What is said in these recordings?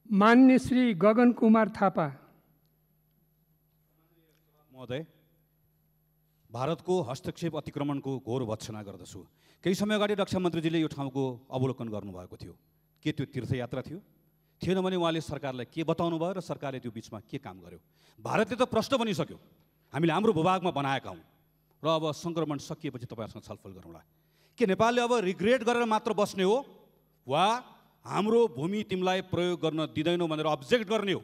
मान्य श्री गगन कुमार थापा। महोदय, भारतको हस्तक्षेप अतिक्रमणको घोर भत्सना गर्दछु। केही समय अगाडि रक्षा मन्त्रीजीले यो ठाउँको अवलोकन गर्नुभएको थियो। के त्यो तीर्थयात्रा थियो? थिएन भने उहाँले सरकारलाई के बताउनु भयो र सरकारले त्यो बिचमा के काम गर्यो? भारतले त प्रश्न बनिसक्यो, हामीले हाम्रो भूभागमा बनाएका हौँ र अब सङ्क्रमण सकिएपछि तपाईँहरूसँग छलफल गरौँला। के नेपालले अब रिग्रेट गरेर मात्र बस्ने हो वा हाम्रो भूमि तिमीलाई प्रयोग गर्न दिँदैनौ भनेर अब्जेक्ट गर्ने हो?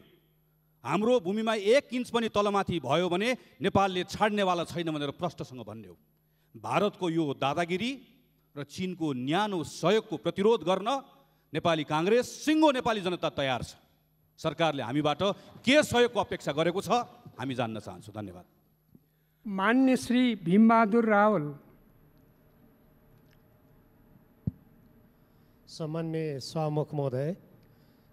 हाम्रो भूमिमा 1 इन्च पनि तलमाथि भयो भने नेपालले छाड्नेवाला छैन भनेर प्रष्टसँग भन्ने हो। भारतको यो दादागिरी र चीनको न्यानो सहयोगको प्रतिरोध गर्न नेपाली काङ्ग्रेस, सिङ्गो नेपाली जनता तयार छ। सरकारले हामीबाट के सहयोगको अपेक्षा गरेको छ हामी जान्न चाहन्छौँ। धन्यवाद। मान्य श्री भीमबहादुर रावल। सम्माननीय सभामुख महोदय,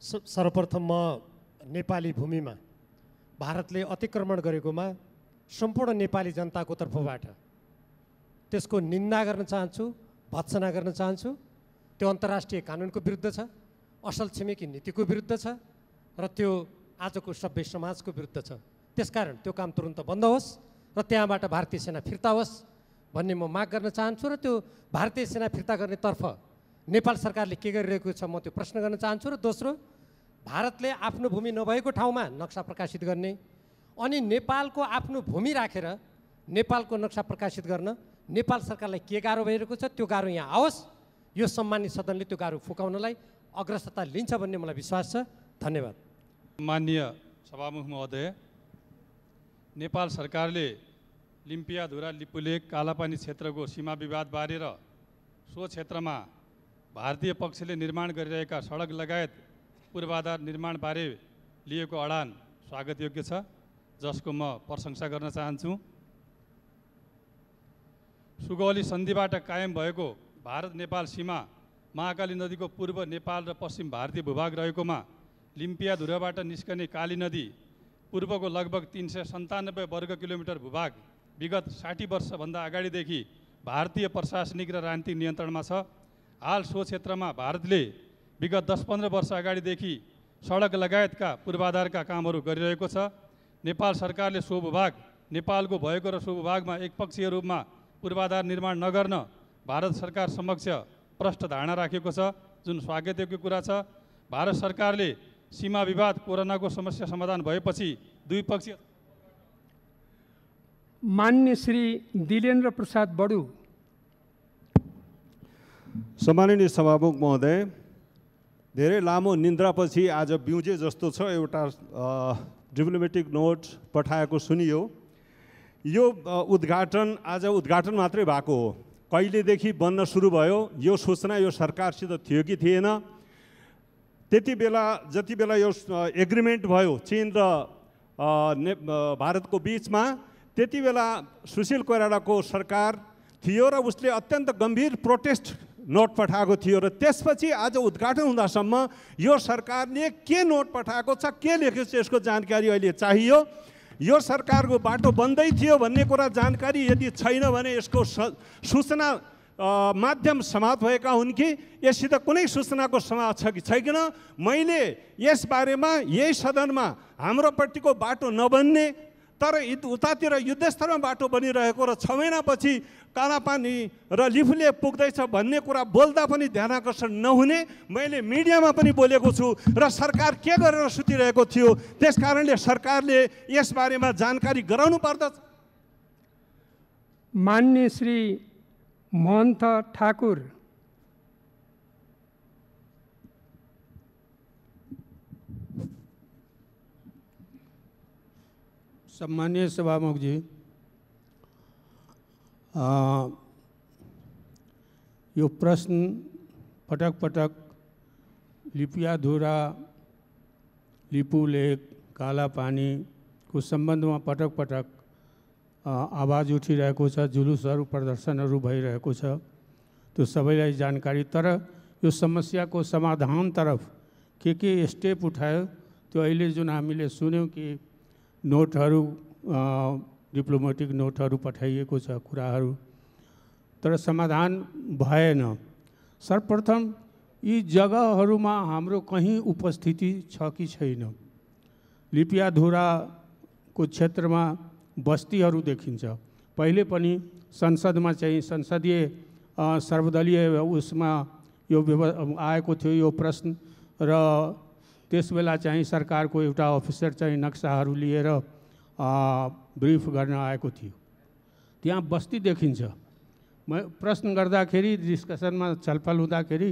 सर्वप्रथम म नेपाली भूमिमा भारतले अतिक्रमण गरेकोमा सम्पूर्ण नेपाली जनताको तर्फबाट त्यसको निन्दा गर्न चाहन्छु, भत्सना गर्न चाहन्छु। त्यो अन्तर्राष्ट्रिय कानुनको विरुद्ध छ, असल छिमेकी नीतिको विरुद्ध छ र त्यो आजको सभ्य समाजको विरुद्ध छ। त्यसकारण त्यो काम तुरुन्त बन्द होस् र त्यहाँबाट भारतीय सेना फिर्ता होस् भन्ने म माग गर्न चाहन्छु र त्यो भारतीय सेना फिर्ता गर्नेतर्फ नेपाल सरकारले के गरिरहेको छ म त्यो प्रश्न गर्न चाहन्छु। र दोस्रो, भारतले आफ्नो भूमि नभएको ठाउँमा नक्सा प्रकाशित गर्ने अनि नेपालको आफ्नो भूमि राखेर नेपालको नक्सा प्रकाशित गर्न नेपाल सरकारलाई के गाह्रो भइरहेको छ त्यो गाह्रो यहाँ आओस्। यो सम्मानित सदनले त्यो गाह्रो फुकाउनलाई अग्रसरता लिन्छ भन्ने मलाई विश्वास छ। धन्यवाद। माननीय सभामुख महोदय, नेपाल सरकारले लिम्पियाधुरा लिपुलेक कालापानी क्षेत्रको सीमा विवाद बारे र सो क्षेत्रमा भारतीय पक्षले निर्माण गरिरहेका सडक लगायत पूर्वाधार निर्माण बारे लिएको अडान स्वागतयोग्य छ, जसको म प्रशंसा गर्न चाहन्छु। सुगौली सन्धिबाट कायम भएको भारत नेपाल सीमा महाकाली नदीको पूर्व नेपाल र पश्चिम भारतीय भूभाग रहेकोमा लिम्पियाधुराबाट निस्कने काली नदी पूर्वको लगभग 397 वर्ग किलोमिटर भूभाग विगत 60 वर्षभन्दा अगाडिदेखि भारतीय प्रशासनिक र राजनीतिक नियन्त्रणमा छ। हाल सो क्षेत्रमा भारतले विगत 10-15 वर्ष अगाडिदेखि सडक लगायतका पूर्वाधारका कामहरू गरिरहेको छ। नेपाल सरकारले सो भूभाग नेपालको भएको र सो भूभागमा एकपक्षीय रूपमा पूर्वाधार निर्माण नगर्न भारत सरकार समक्ष प्रष्ट धारणा राखेको छ, जुन स्वागतयोग्य कुरा छ। भारत सरकारले सीमा विवाद कोरोनाको समस्या समाधान भएपछि द्विपक्षीय। मान्य श्री दिलेन्द्र प्रसाद बडु। सम्माननीय सभामुख महोदय, धेरै लामो निन्द्रापछि आज बिउजे जस्तो छ एउटा डिप्लोमेटिक नोट पठाएको सुनियो। यो उद्घाटन आज उद्घाटन मात्रै भएको हो, कहिलेदेखि बन्न सुरु भयो यो सूचना यो सरकारसित थियो कि थिएन? त्यति बेला जति बेला यो एग्रिमेन्ट भयो चीन र भारतको बिचमा, त्यति बेला सुशील कोइरालाको सरकार थियो र उसले अत्यन्त गम्भीर प्रोटेस्ट नोट पठाएको थियो र त्यसपछि आज उद्घाटन हुँदासम्म यो सरकारले के नोट पठाएको छ, के लेखेको छ, यसको जानकारी अहिले चाहियो। यो सरकारको बाटो बन्दै थियो भन्ने कुरा जानकारी यदि छैन भने यसको सूचना माध्यम समाप्त भएका हुन् कि यससित कुनै सूचनाको समाज छ कि छैन? मैले यस बारेमा यही सदनमा हाम्रोपट्टिको बाटो नबन्ने तर उतातिर युद्धस्तरमा बाटो बनिरहेको र 6 महिनापछि कालापानी र लिफुले पुग्दैछ भन्ने कुरा बोल्दा पनि ध्यानाकर्षण नहुने मैले मिडियामा पनि बोलेको छु र सरकार के गरेर सुतिरहेको थियो। त्यसकारणले सरकारले यस बारेमा जानकारी गराउनु पर्दछ। मान्य श्री महन्त ठाकुर। सम्मानीय सभामुख जी, यो प्रश्न पटक पटक लिपियाधुरा लिपुलेक कालापानीको सम्बन्धमा पटक पटक आवाज उठिरहेको छ, जुलुसहरू प्रदर्शनहरू भइरहेको छ, त्यो सबैलाई जानकारी। तर यो समस्याको समाधानतर्फ के स्टेप उठायो त्यो अहिले जुन हामीले सुन्यौँ कि नोटहरू डिप्लोमेटिक नोटहरू पठाइएको छ कुराहरू, तर समाधान भएन। सर्वप्रथम यी जग्गाहरूमा हाम्रो कहीँ उपस्थिति छ कि छैन। लिपियाधुराको क्षेत्रमा बस्तीहरू देखिन्छ। पहिले पनि संसदमा चाहिँ संसदीय सर्वदलीय उसमा यो आएको थियो यो प्रश्न, र त्यस बेला चाहिँ सरकारको एउटा अफिसर चाहिँ नक्साहरू लिएर ब्रिफ गर्न आएको थियो। त्यहाँ बस्ती देखिन्छ। म प्रश्न गर्दाखेरि डिस्कसनमा छलफल हुँदाखेरि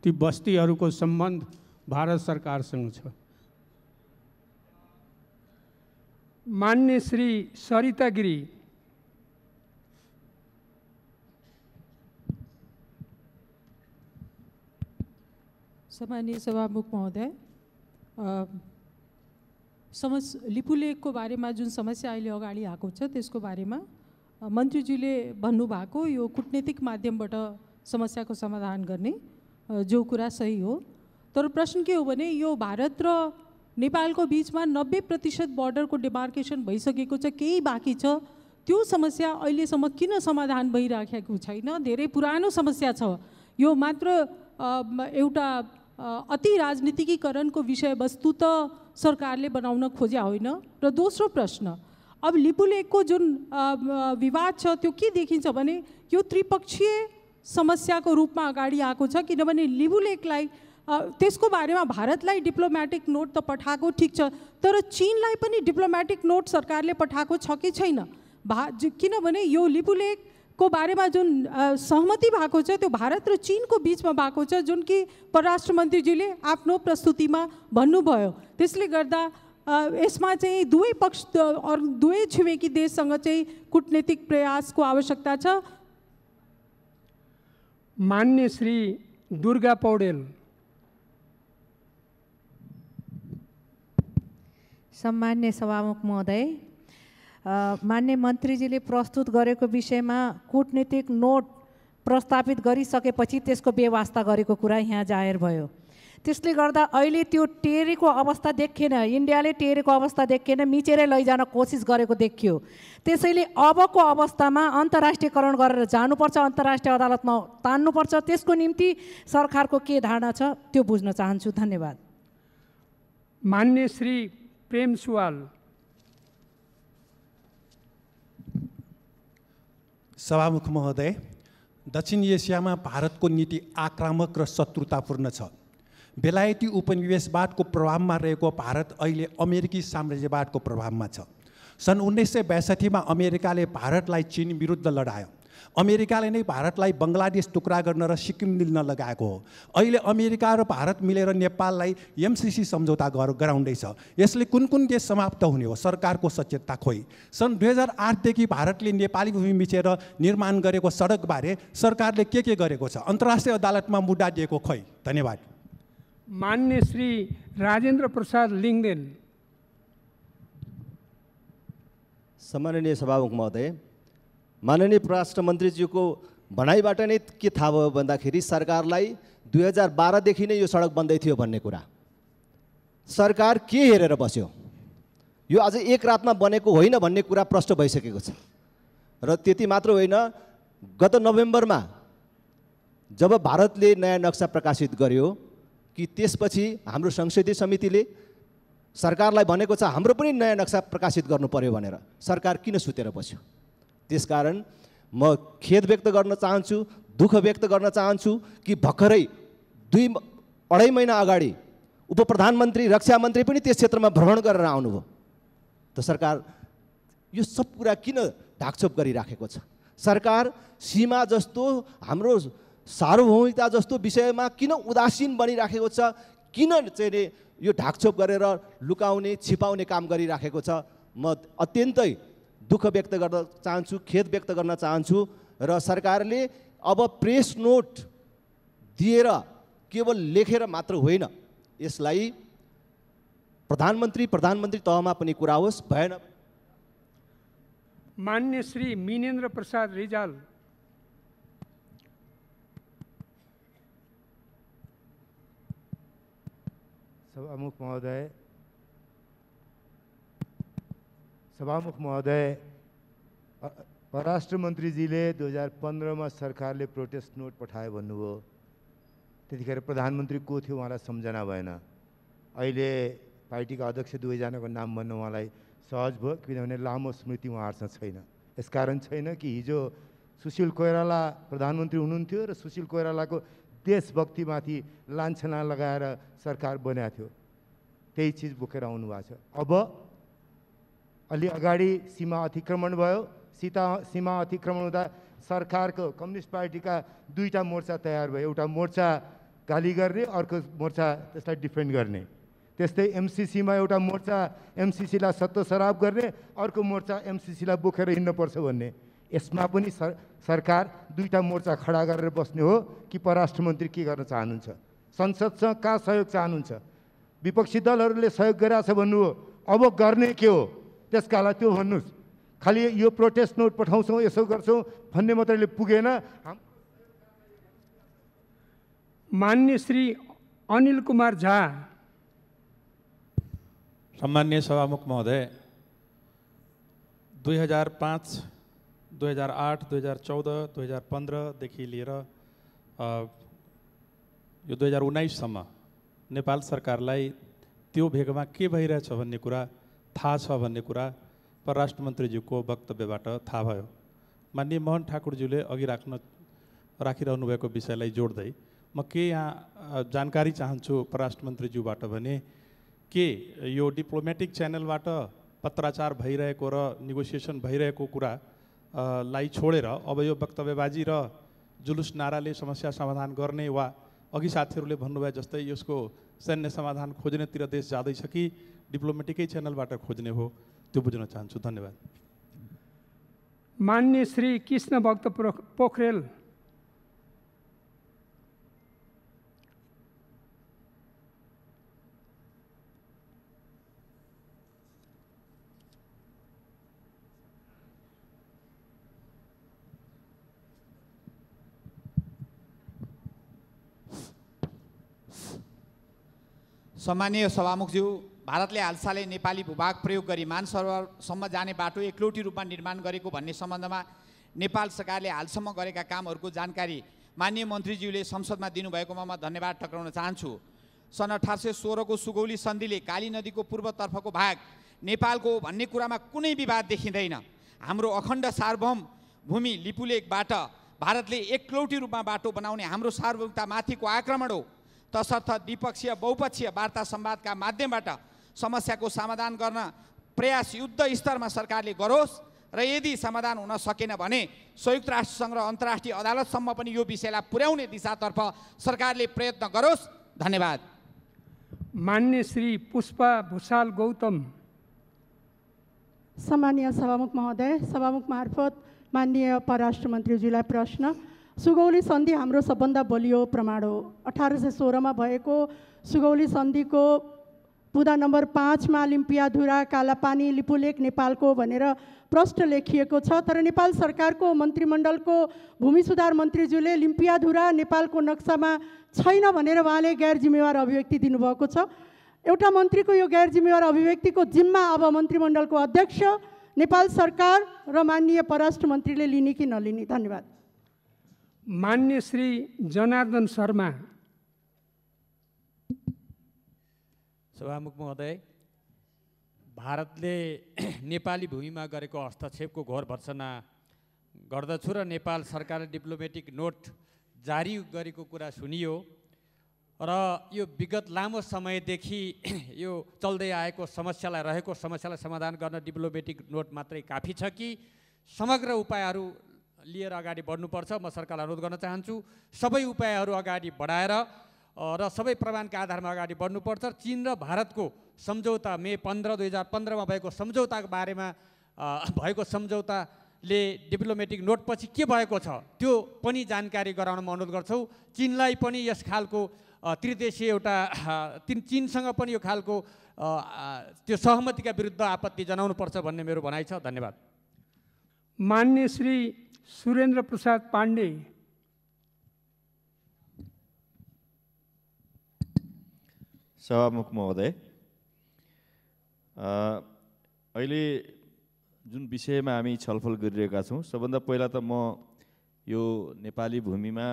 ती बस्तीहरूको सम्बन्ध भारत सरकारसँग छ। मान्य श्री सरिता गिरी। सम्मानीय सभामुख महोदय, लिपुलेखको बारेमा जुन समस्या अहिले अगाडि आएको छ त्यसको बारेमा मन्त्रीजीले भन्नुभएको यो कूटनीतिक माध्यमबाट समस्याको समाधान गर्ने जो कुरा सही हो। तर प्रश्न के हो भने यो भारत र नेपालको बिचमा 90% बोर्डरको डिमार्केसन भइसकेको छ, केही बाँकी छ। त्यो समस्या अहिलेसम्म किन समाधान भइराखेको छैन? धेरै पुरानो समस्या छ। यो मात्र एउटा अति राजनीतिकीकरणको विषयवस्तु त सरकारले बनाउन खोज्या होइन। र दोस्रो प्रश्न, अब लिपुलेखको जुन विवाद छ त्यो के देखिन्छ भने यो त्रिपक्षीय समस्याको रूपमा अगाडि आएको छ। किनभने लिपुलेखलाई त्यसको बारेमा भारतलाई डिप्लोमेटिक नोट त पठाएको ठिक छ, तर चीनलाई पनि डिप्लोमेटिक नोट सरकारले पठाएको छ कि छैन? किनभने यो लिपुलेखको बारेमा जुन सहमति भएको छ त्यो भारत र चीनको बिचमा भएको छ, जुन कि परराष्ट्र मन्त्रीजीले आफ्नो प्रस्तुतिमा भन्नुभयो। त्यसले गर्दा यसमा चाहिँ दुवै पक्ष दुवै छिमेकी देशसँग चाहिँ कूटनीतिक प्रयासको आवश्यकता छ। मान्य श्री दुर्गा पौडेल। सम्मान्य सभामुख महोदय, मान्य मन्त्रीजीले प्रस्तुत गरेको विषयमा कूटनीतिक नोट प्रस्तावित गरिसकेपछि त्यसको व्यवस्था गरेको कुरा यहाँ जाहेर भयो। त्यसले गर्दा अहिले त्यो टेरेको अवस्था देखिएन, इन्डियाले टेरेको अवस्था देखिएन, मिचेरै लैजान कोसिस गरेको देखियो। त्यसैले अबको अवस्थामा अन्तर्राष्ट्रियकरण गरेर जानुपर्छ, अन्तर्राष्ट्रिय अदालतमा तान्नुपर्छ। त्यसको निम्ति सरकारको के धारणा छ त्यो बुझ्न चाहन्छु। धन्यवाद। मान्य श्री प्रेम सुवाल। सभामुख महोदय, दक्षिण एसियामा भारतको नीति आक्रामक र शत्रुतापूर्ण छ। बेलायती उपनिवेशवादको प्रभावमा रहेको भारत अहिले अमेरिकी साम्राज्यवादको प्रभावमा छ। सन् 1962 अमेरिकाले भारतलाई चीन विरुद्ध लडायो। अमेरिकाले नै भारतलाई बङ्गलादेश टुक्रा गर्न र सिक्किम मिल्न लगाएको हो। अहिले अमेरिका र भारत मिलेर नेपाललाई एमसीसी सम्झौता गराउँदैछ। यसले कुन कुन देश समाप्त हुने हो? सरकारको सचेतता खोइ। सन् 2008 देखि भारतले नेपाली भूमि मिचेर निर्माण गरेको सडकबारे सरकारले के गरेको छ? अन्तर्राष्ट्रिय अदालतमा मुद्दा दिएको खोइ। धन्यवाद। मान्य श्री राजेन्द्र प्रसाद लिङ्गदेन। सम्माननीय सभामुख महोदय, माननीय परराष्ट्र मन्त्रीज्यूको भनाइबाट नै के थाहा भयो भन्दाखेरि सरकारलाई 2012 देखि नै यो सडक बन्दै थियो भन्ने कुरा। सरकार के हेरेर बस्यो? यो आज एक रातमा बनेको होइन भन्ने कुरा प्रष्ट भइसकेको छ। र त्यति मात्र होइन, गत नोभेम्बरमा जब भारतले नयाँ नक्सा प्रकाशित गर्यो कि त्यसपछि हाम्रो संसदीय समितिले सरकारलाई भनेको छ हाम्रो पनि नयाँ नक्सा प्रकाशित गर्नु पर्यो भनेर। सरकार किन सुतेर बस्यो? त्यसकारण म खेद व्यक्त गर्न चाहन्छु, दुःख व्यक्त गर्न चाहन्छु कि भर्खरै 2-2.5 महिना अगाडि उप प्रधानमन्त्री रक्षा मन्त्री पनि त्यस क्षेत्रमा भ्रमण गरेर आउनुभयो। त सरकार यो सब कुरा किन ढाकछोप गरिराखेको छ? सरकार सीमा जस्तो हाम्रो सार्वभौमिकता जस्तो विषयमा किन उदासीन बनिराखेको छ? किन चाहिँ यो ढाकछोप गरेर लुकाउने छिपाउने काम गरिराखेको छ? म अत्यन्तै दुःख व्यक्त गर्न चाहन्छु, खेद व्यक्त गर्न चाहन्छु। र सरकारले अब प्रेस नोट दिएर केवल लेखेर मात्र होइन, यसलाई प्रधानमन्त्री तहमा पनि कुरा होस्। भएन। मान्य श्री मिनेन्द्र प्रसाद रिजाल। सभामुख महोदय, परराष्ट्र मन्त्रीजीले 2015 में सरकारले प्रोटेस्ट नोट पठायो भन्नुभयो। त्यतिखेर प्रधानमन्त्री को थियो उहाँलाई सम्झना भएन। अहिले पार्टीका अध्यक्ष दुवैजनाको नाम भन्न उहाँलाई सहज भयो, किनभने लामो स्मृति उहाँहरूसँग छैन। यसकारण छैन कि हिजो सुशील कोइराला प्रधानमन्त्री हुनुहुन्थ्यो र सुशील कोइरालाको देशभक्तिमाथि लान्छना लगाएर सरकार बनाएको थियो, त्यही चिज बोकेर आउनु भएको छ। अब अलि अगाडि सीमा अतिक्रमण भयो। सीमा अतिक्रमण हुँदा सरकारको कम्युनिस्ट पार्टीका दुईटा मोर्चा तयार भयो। एउटा मोर्चा गाली गर्ने, अर्को मोर्चा त्यसलाई डिफेन्ड गर्ने। त्यस्तै एमसिसीमा एउटा मोर्चा एमसिसीलाई सत्तो सराप गर्ने, अर्को मोर्चा एमसिसीलाई बोकेर हिँड्नुपर्छ भन्ने। यसमा पनि सरकार दुईटा मोर्चा खडा गरेर बस्ने हो कि परराष्ट्र मन्त्री के गर्न चाहनुहुन्छ? संसदसँग कहाँ सहयोग चाहनुहुन्छ? विपक्षी दलहरूले सहयोग गरिरहेछ भन्नु हो, अब गर्ने के हो? त्यसका लागि त्यो भन्नुहोस्। खालि यो प्रोटेस्ट नोट पठाउँछौँ, यसो गर्छौँ भन्ने मात्रैले पुगेन। मान्य श्री अनिल कुमार झा। सम्मान्य सभामुख महोदय, 2005, 2008, 2014, 2015देखि लिएर यो 2019सम्म नेपाल सरकारलाई त्यो भेगमा के भइरहेछ भन्ने कुरा थाहा छ भन्ने कुरा परराष्ट्र मन्त्रीज्यूको वक्तव्यबाट थाहा भयो। माननीय मोहन ठाकुरज्यूले अघि राखिरहनु भएको विषयलाई जोड्दै म के यहाँ जानकारी चाहन्छु परराष्ट्र मन्त्रीज्यूबाट भने के यो डिप्लोमेटिक च्यानलबाट पत्राचार भइरहेको र नेगोसिएसन भइरहेको कुरा लाई छोडेर अब यो वक्तव्यबाजी र जुलुस नाराले समस्या समाधान गर्ने वा अघि साथीहरूले भन्नुभयो जस्तै यसको सैन्य समाधान खोज्नेतिर देश जाँदैछ कि डिप्लोमेटिकै च्यानलबाट खोज्ने हो, त्यो बुझ्न चाहन्छु। धन्यवाद। मान्य श्री कृष्ण भक्त पोखरेल। सम्मानीय सभामुखज्यू, भारतले हालसालै नेपाली भूभाग प्रयोग गरी मानसरोवरसम्म जाने बाटो एकलौटी रूपमा निर्माण गरेको भन्ने सम्बन्धमा नेपाल सरकारले हालसम्म गरेका कामहरूको जानकारी माननीय मन्त्रीज्यूले संसदमा दिनुभएकोमा म धन्यवाद टक्राउन चाहन्छु। सन् 1816को सुगौली सन्धिले काली नदीको पूर्वतर्फको भाग नेपालको भन्ने कुरामा कुनै विवाद देखिँदैन। हाम्रो अखण्ड सार्वभौम भूमि लिपुलेखबाट भारतले एकलौटी रूपमा बाटो बनाउने हाम्रो सार्वभौमतामाथिको आक्रमण हो। तसर्थ द्विपक्षीय बहुपक्षीय वार्ता संवादका माध्यमबाट समस्याको समाधान गर्न प्रयास युद्ध स्तरमा सरकारले गरोस् र यदि समाधान हुन सकेन भने संयुक्त राष्ट्रसङ्घ र अन्तर्राष्ट्रिय अदालतसम्म पनि यो विषयलाई पुर्याउने दिशातर्फ सरकारले प्रयत्न गरोस्। धन्यवाद। मान्य श्री पुष्पा भूषाल गौतम। सम्मानीय सभामुख महोदय, सभामुख मार्फत माननीय परराष्ट्र मन्त्रीज्यूलाई प्रश्न। सुगौली सन्धि हाम्रो सबभन्दा बलियो प्रमाण हो। 1816 भएको सुगौली सन्धिको बुदा नम्बर 5 मा लिम्पियाधुरा कालापानी लिपुलेक नेपालको भनेर प्रष्ट लेखिएको छ। तर नेपाल सरकारको मन्त्रीमण्डलको भूमि सुधार मन्त्रीज्यूले लिम्पियाधुरा नेपालको नक्सामा छैन भनेर उहाँले गैर जिम्मेवार अभिव्यक्ति दिनुभएको छ। एउटा मन्त्रीको यो गैर जिम्मेवार अभिव्यक्तिको जिम्मा अब मन्त्रीमण्डलको अध्यक्ष, नेपाल सरकार र माननीय परराष्ट्र मन्त्रीले लिने कि नलिने? धन्यवाद। मान्य श्री जनार्दन शर्मा। सभामुख महोदय, भारतले नेपाली भूमिमा गरेको हस्तक्षेपको घोर भर्त्सना गर्दछु र नेपाल सरकारले डिप्लोमेटिक नोट जारी गरेको कुरा सुनियो र यो विगत लामो समयदेखि यो चल्दै आएको रहेको समस्यालाई समाधान गर्न डिप्लोमेटिक नोट मात्रै काफी छ कि समग्र उपायहरू लिएर अगाडि बढ्नुपर्छ? म सरकारलाई अनुरोध गर्न चाहन्छु सबै उपायहरू अगाडि बढाएर र सबै प्रमाणका आधारमा अगाडि बढ्नुपर्छ। चीन र भारतको सम्झौता मे 15, 2015मा भएको सम्झौताको बारेमा भएको सम्झौताले डिप्लोमेटिक नोटपछि के भएको छ त्यो पनि जानकारी गराउन म अनुरोध गर्छु। चीनलाई पनि यस खालको त्रिदेशीय एउटा चीनसँग पनि यो खालको त्यो सहमतिका विरुद्ध आपत्ति जनाउनुपर्छ भन्ने मेरो भनाइ छ। धन्यवाद। मान्य श्री सुरेन्द्र प्रसाद पाण्डे। सभामुख महोदय, अहिले जुन विषयमा हामी छलफल गरिरहेका छौँ सबभन्दा पहिला त म यो नेपाली भूमिमा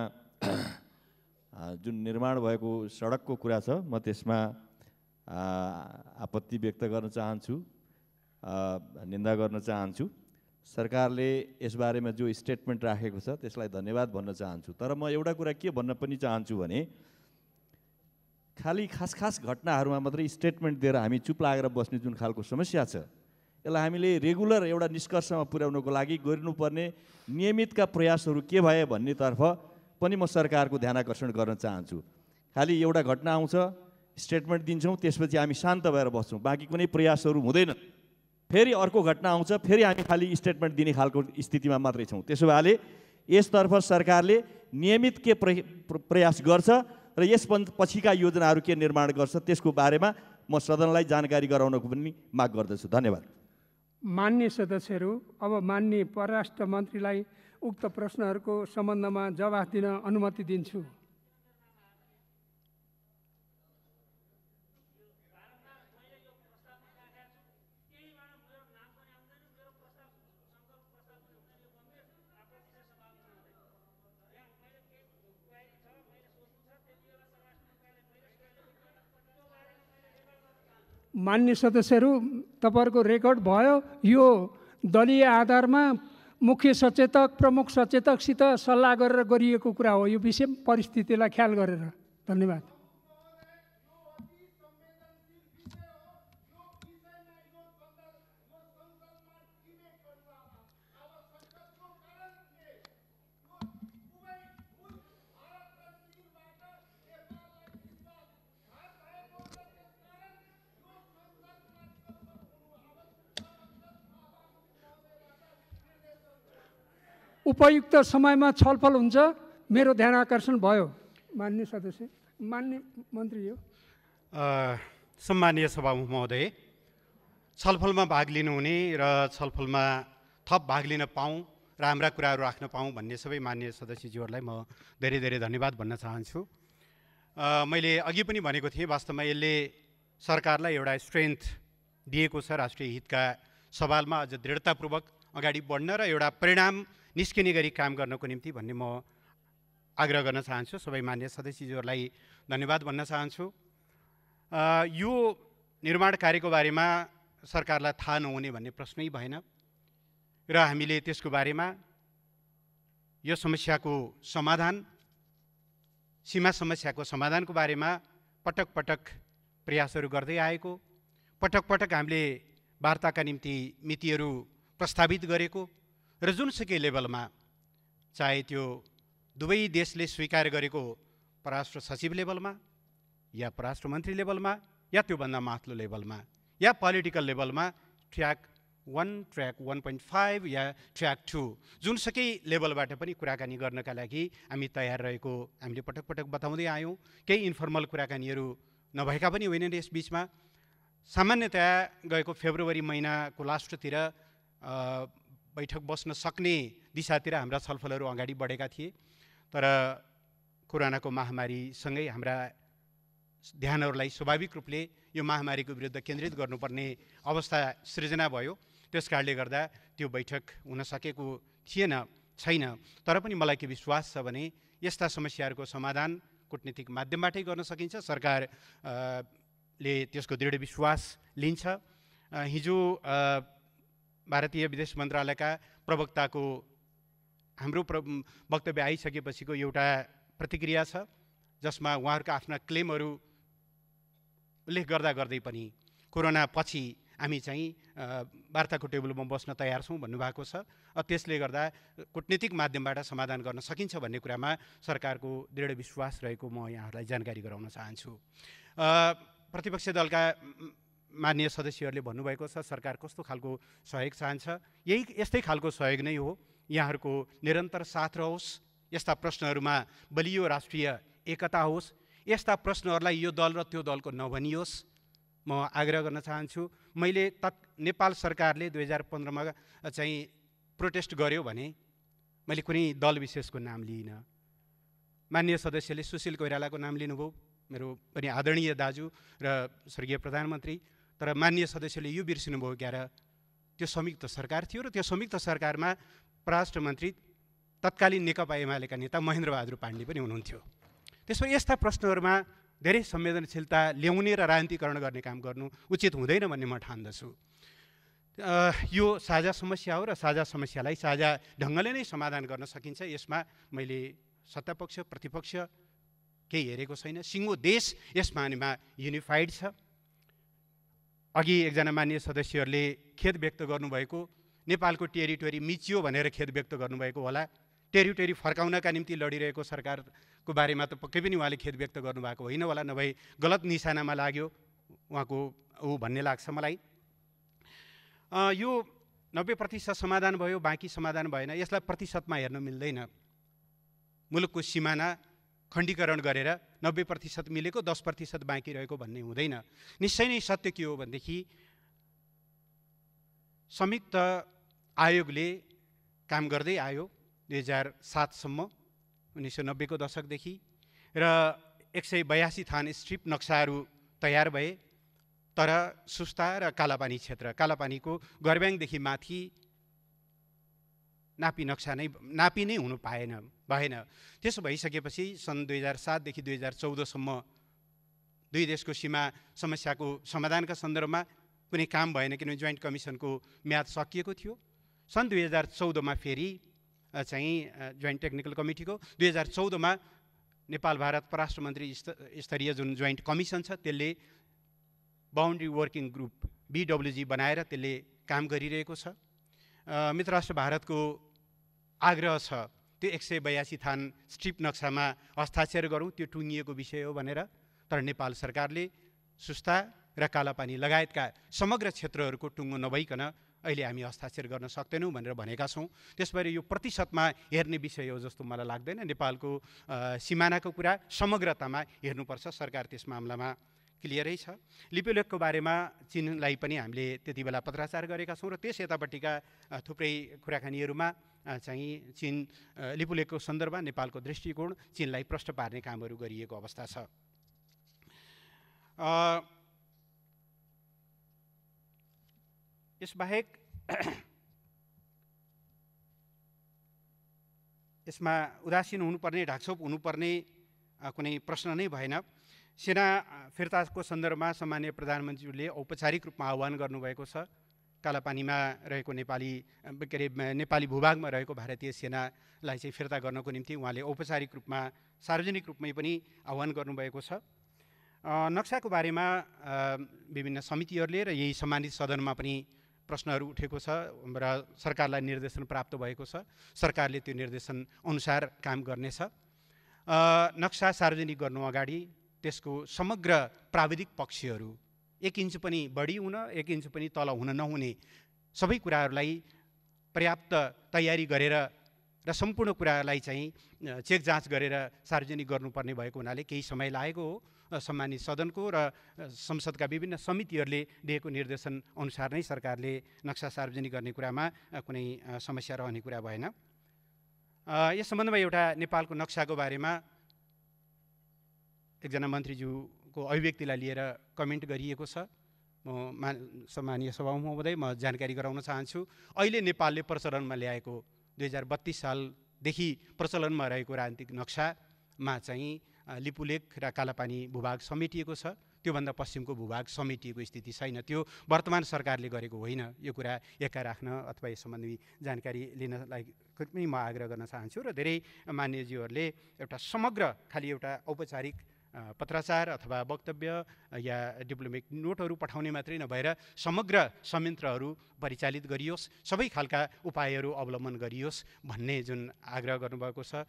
जुन निर्माण भएको सडकको कुरा छ म त्यसमा आपत्ति व्यक्त गर्न चाहन्छु, निन्दा गर्न चाहन्छु। सरकारले यसबारेमा जो स्टेटमेन्ट राखेको छ त्यसलाई धन्यवाद भन्न चाहन्छु। तर म एउटा कुरा के भन्न पनि चाहन्छु भने खालि खास घटनाहरूमा मात्रै स्टेटमेन्ट दिएर हामी चुप लागेर बस्ने जुन खालको समस्या छ यसलाई हामीले रेगुलर एउटा निष्कर्षमा पुर्याउनको लागि गर्नुपर्ने नियमितका प्रयासहरू के भए भन्नेतर्फ पनि म सरकारको ध्यानाकर्षण गर्न चाहन्छु। खालि एउटा घटना आउँछ, स्टेटमेन्ट दिन्छौँ, त्यसपछि हामी शान्त भएर बस्छौँ, बाँकी कुनै प्रयासहरू हुँदैन। फेरि अर्को घटना आउँछ, फेरि हामी खालि स्टेटमेन्ट दिने खालको स्थितिमा मात्रै छौँ। त्यसो भएले यसतर्फ सरकारले नियमित के प्रयास गर्छ र यस पछिका योजनाहरू के निर्माण गर्छ त्यसको बारेमा म सदनलाई जानकारी गराउनको पनि माग गर्दछु। धन्यवाद। मान्य सदस्यहरू, अब माननीय परराष्ट्र मन्त्रीलाई उक्त प्रश्नहरूको सम्बन्धमा जवाफ दिन अनुमति दिन्छु। मान्य सदस्यहरू, तपाईँहरूको रेकर्ड भयो। यो दलीय आधारमा मुख्य सचेतक, प्रमुख सचेतकसित सल्लाह गरेर गरिएको कुरा हो, यो विषम परिस्थितिलाई ख्याल गरेर। धन्यवाद। उपयुक्त समयमा छलफल हुन्छ, मेरो ध्यान आकर्षण भयो। मान्य सदस्य, मान्य मन्त्री हो। सम्मानीय सभामुख महोदय, छलफलमा भाग लिनुहुने र छलफलमा थप भाग लिन पाऊँ र हाम्रा कुराहरू राख्न पाऊँ भन्ने सबै मान्य सदस्यज्यूहरूलाई म धेरै धेरै धन्यवाद भन्न चाहन्छु। मैले अघि पनि भनेको थिएँ, वास्तवमा यसले सरकारलाई एउटा स्ट्रेन्थ दिएको छ राष्ट्रिय हितका सवालमा अझ दृढतापूर्वक अगाडि बढ्न र एउटा परिणाम निस्किने गरी काम गर्नको निम्ति भन्ने म आग्रह गर्न चाहन्छु। सबै मान्य सदस्यज्यूहरूलाई धन्यवाद भन्न चाहन्छु। यो निर्माण कार्यको बारेमा सरकारलाई थाहा नहुने भन्ने प्रश्नै भएन र हामीले त्यसको बारेमा यो समस्याको समाधान, सीमा समस्याको समाधानको बारेमा पटक पटक प्रयासहरू गर्दै आएको, पटक पटक हामीले वार्ताका निम्ति मितिहरू प्रस्तावित गरेको र जुनसुकै लेभलमा, चाहे त्यो दुवै देशले स्वीकार गरेको परराष्ट्र सचिव लेभलमा या परराष्ट्र मन्त्री लेभलमा या त्योभन्दा माथिल्लो लेभलमा या पोलिटिकल लेभलमा, ट्र्याक 1, ट्र्याक 1.5 या ट्र्याक 2, जुनसुकै लेभलबाट पनि कुराकानी गर्नका लागि हामी तयार रहेको हामीले पटक पटक बताउँदै आयौँ। केही इन्फर्मल कुराकानीहरू नभएका पनि होइनन्। यस बिचमा सामान्यतया गएको फेब्रुअरी महिनाको लास्टतिर बैठक बस्न सक्ने दिशातिर हाम्रा छलफलहरू अगाडि बढेका थिए, तर कोरोनाको महामारीसँगै हाम्रा ध्यानहरूलाई स्वाभाविक रूपले यो महामारीको विरुद्ध केन्द्रित गर्नुपर्ने अवस्था सृजना भयो। त्यस कारणले गर्दा त्यो बैठक हुन सकेको छैन। तर पनि मलाई के विश्वास छ भने यस्ता समस्याहरूको समाधान कूटनीतिक माध्यमबाटै गर्न सकिन्छ। सरकारले त्यसको दृढ विश्वास लिन्छ। हिजो भारतीय विदेश मन्त्रालयका प्रवक्ताको हाम्रो वक्तव्य आइसकेपछिको एउटा प्रतिक्रिया छ, जसमा उहाँहरूका आफ्ना क्लेमहरू उल्लेख गर्दै पनि कोरोना पछि हामी चाहिँ वार्ताको टेबलमा बस्न तयार छौँ भन्नुभएको छ। त्यसले गर्दा कूटनीतिक माध्यमबाट समाधान गर्न सकिन्छ भन्ने कुरामा सरकारको दृढ विश्वास रहेको म यहाँहरूलाई जानकारी गराउन चाहन्छु। प्रतिपक्ष दलका माननीय सदस्यहरूले भन्नुभएको छ सरकार कस्तो खालको सहयोग चाहन्छ। यस्तै खालको सहयोग नै हो। यहाँहरूको निरन्तर साथ रहोस्, यस्ता प्रश्नहरूमा बलियो राष्ट्रिय एकता होस्, यस्ता प्रश्नहरूलाई यो दल र त्यो दलको नभनियोस्, म आग्रह गर्न चाहन्छु। मैले नेपाल सरकारले 2015मा चाहिँ प्रोटेस्ट गर्यो भने मैले कुनै दल विशेषको नाम लिइनँ। माननीय सदस्यले सुशील कोइरालाको नाम लिनुभयो, मेरो पनि आदरणीय दाजु र स्वर्गीय प्रधानमन्त्री। तर माननीय सदस्यले यो बिर्सिनुभयो क्या र त्यो संयुक्त सरकार थियो र त्यो संयुक्त सरकारमा परराष्ट्र मन्त्री तत्कालीन नेकपा एमालेका नेता महेन्द्र बहादुर पाण्डे पनि हुनुहुन्थ्यो। त्यसमा यस्ता प्रश्नहरूमा धेरै संवेदनशीलता ल्याउने र राजनीतिकरण गर्ने काम गर्नु उचित हुँदैन भन्ने म ठान्दछु। यो साझा समस्या हो र साझा समस्यालाई साझा ढङ्गले नै समाधान गर्न सकिन्छ। यसमा मैले सत्तापक्ष प्रतिपक्ष केही हेरेको छैन। सिङ्गो देश यस मानेमा युनिफाइड छ। अघि एकजना माननीय सदस्यहरूले खेद व्यक्त गर्नुभएको नेपालको टेरिटोरी मिचियो भनेर खेद व्यक्त गर्नुभएको होला। टेरिटोरी फर्काउनका निम्ति लडिरहेको सरकारको बारेमा त पक्कै पनि उहाँले खेद व्यक्त गर्नुभएको होइन होला, नभए गलत निशानामा लाग्यो उहाँको भन्ने लाग्छ मलाई। यो 90% समाधान भयो, बाँकी समाधान भएन, यसलाई प्रतिशतमा हेर्न मिल्दैन। मुलुकको सिमाना खण्डीकरण गरेर 90% मिलेको 10% बाँकी रहेको भन्ने हुँदैन। निश्चय नै सत्य के हो भनेदेखि संयुक्त आयोगले काम गर्दै आयो 2007 सम्म, 1990 को दशकदेखि, र 182 थान स्ट्रिप नक्साहरू तयार भए। तर सुस्ता र कालापानी क्षेत्र, कालापानीको गर्ब्याङदेखि माथि नापी नक्सा नै हुनु भएन। त्यसो भइसकेपछि सन् 2007 देखि 2014 सम्म दुई देशको सीमा समस्याको समाधानका सन्दर्भमा कुनै काम भएन, किनभने जोइन्ट कमिसनको म्याद सकिएको थियो। सन् 2014 मा फेरि चाहिँ जोइन्ट टेक्निकल कमिटीको 2014 मा नेपाल भारत परराष्ट्र मन्त्री स्तरीय जुन जोइन्ट कमिसन छ त्यसले बाउन्ड्री वर्किङ ग्रुप BWG बनाएर त्यसले काम गरिरहेको छ। मित्र राष्ट्र भारतको आग्रह छ त्यो 182 थान स्ट्रिप नक्सामा हस्ताक्षर गरौँ, त्यो टुङ्गिएको विषय हो भनेर। तर नेपाल सरकारले सुस्ता र कालापानी लगायतका समग्र क्षेत्रहरूको टुङ्गो नभइकन अहिले हामी हस्ताक्षर गर्न सक्दैनौँ भनेर भनेका छौँ। त्यसबारे यो प्रतिशतमा हेर्ने विषय हो जस्तो मलाई लाग्दैन। नेपालको सिमानाको कुरा समग्रतामा हेर्नुपर्छ। सरकार त्यस मामलामा क्लियरै छ। लिपुलेखको बारेमा चीनलाई पनि हामीले त्यति बेला पत्राचार गरेका छौँ र त्यस यतापट्टिका थुप्रै कुराकानीहरूमा चाहिँ चीन लिपुलेखको सन्दर्भमा नेपालको दृष्टिकोण चीनलाई प्रश्न पार्ने कामहरू गरिएको अवस्था छ। यसबाहेक यसमा उदासीन हुनुपर्ने, ढाकछोप हुनुपर्ने कुनै प्रश्न नै भएन। सेना फिर्ताको सन्दर्भमा सम्माननीय प्रधानमन्त्रीले औपचारिक रूपमा आह्वान गर्नुभएको छ। कालापानीमा रहेको नेपाली भूभागमा रहेको भारतीय सेनालाई चाहिँ फिर्ता गर्नको निम्ति उहाँले औपचारिक रूपमा सार्वजनिक रूपमै पनि आह्वान गर्नुभएको छ। नक्साको बारेमा विभिन्न समितिहरूले र यही सम्मानित सदनमा पनि प्रश्नहरू उठेको छ र सरकारलाई निर्देशन प्राप्त भएको छ। सरकारले त्यो निर्देशन अनुसार काम गर्नेछ। नक्सा सार्वजनिक गर्नु अगाडि त्यसको समग्र प्राविधिक पक्षहरू 1 इन्च पनि बढी हुन 1 इन्च पनि तल हुन नहुने सबै कुराहरूलाई पर्याप्त तयारी गरेर र सम्पूर्ण कुरालाई चाहिँ चेक जाँच गरेर सार्वजनिक गर्नुपर्ने भएको हुनाले केही समय लागेको हो। सम्मानित सदनको र संसदका विभिन्न समितिहरूले दिएको निर्देशन अनुसार नै सरकारले नक्सा सार्वजनिक गर्ने कुरामा कुनै समस्या रहने कुरा भएन। यस सम्बन्धमा एउटा नेपालको नक्साको बारेमा एकजना मन्त्रीज्यूको अभिव्यक्तिलाई लिएर कमेन्ट गरिएको छ। म सम्मानीय सभामुख महोदय, म जानकारी गराउन चाहन्छु। अहिले नेपालले प्रचलनमा ल्याएको 2032 सालदेखि प्रचलनमा रहेको राजनीतिक नक्सामा चाहिँ लिपुलेख र कालापानी भूभाग समेटिएको छ। त्योभन्दा पश्चिमको भूभाग समेटिएको स्थिति छैन। त्यो वर्तमान सरकारले गरेको होइन। यो कुरा एका राख्न अथवा यस सम्बन्धी जानकारी लिनलाई पनि म आग्रह गर्न चाहन्छु। र धेरै मान्यज्यूहरूले एउटा समग्र खालि एउटा औपचारिक पत्राचार अथवा वक्तव्य या डिप्लोमेटिक नोटहरू पठाउने मात्रै नभएर समग्र संयन्त्रहरू परिचालित गरियोस्, सबै खालका उपायहरू अवलम्बन गरियोस् भन्ने जुन आग्रह गर्नुभएको छ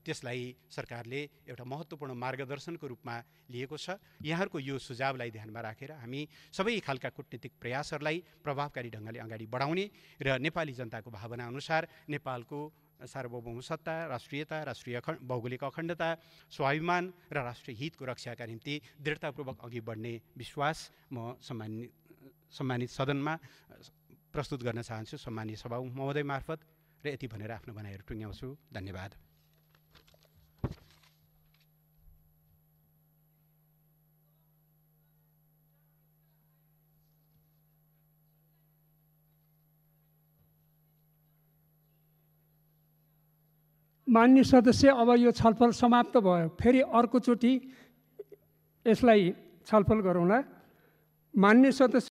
त्यसलाई सरकारले एउटा महत्त्वपूर्ण मार्गदर्शनको रूपमा लिएको छ। यहाँहरूको यो सुझावलाई ध्यानमा राखेर हामी सबै खालका कूटनीतिक प्रयासहरूलाई प्रभावकारी ढङ्गले अगाडि बढाउने र नेपाली जनताको भावना अनुसार नेपालको सार्वभौम सत्ता, राष्ट्रियता, राष्ट्रिय भौगोलिक अखण्डता, स्वाभिमान र राष्ट्रिय हितको रक्षाका निम्ति दृढतापूर्वक अघि बढ्ने विश्वास म सम्मानित सदनमा प्रस्तुत गर्न चाहन्छु सम्मानीय सभामुख महोदय मार्फत। र यति भनेर आफ्नो भनाइहरू टुङ्ग्याउँछु। धन्यवाद। माननीय सदस्य, अब यो छलफल समाप्त भयो, फेरि अर्कोचोटि यसलाई छलफल गरौँला। माननीय सदस्य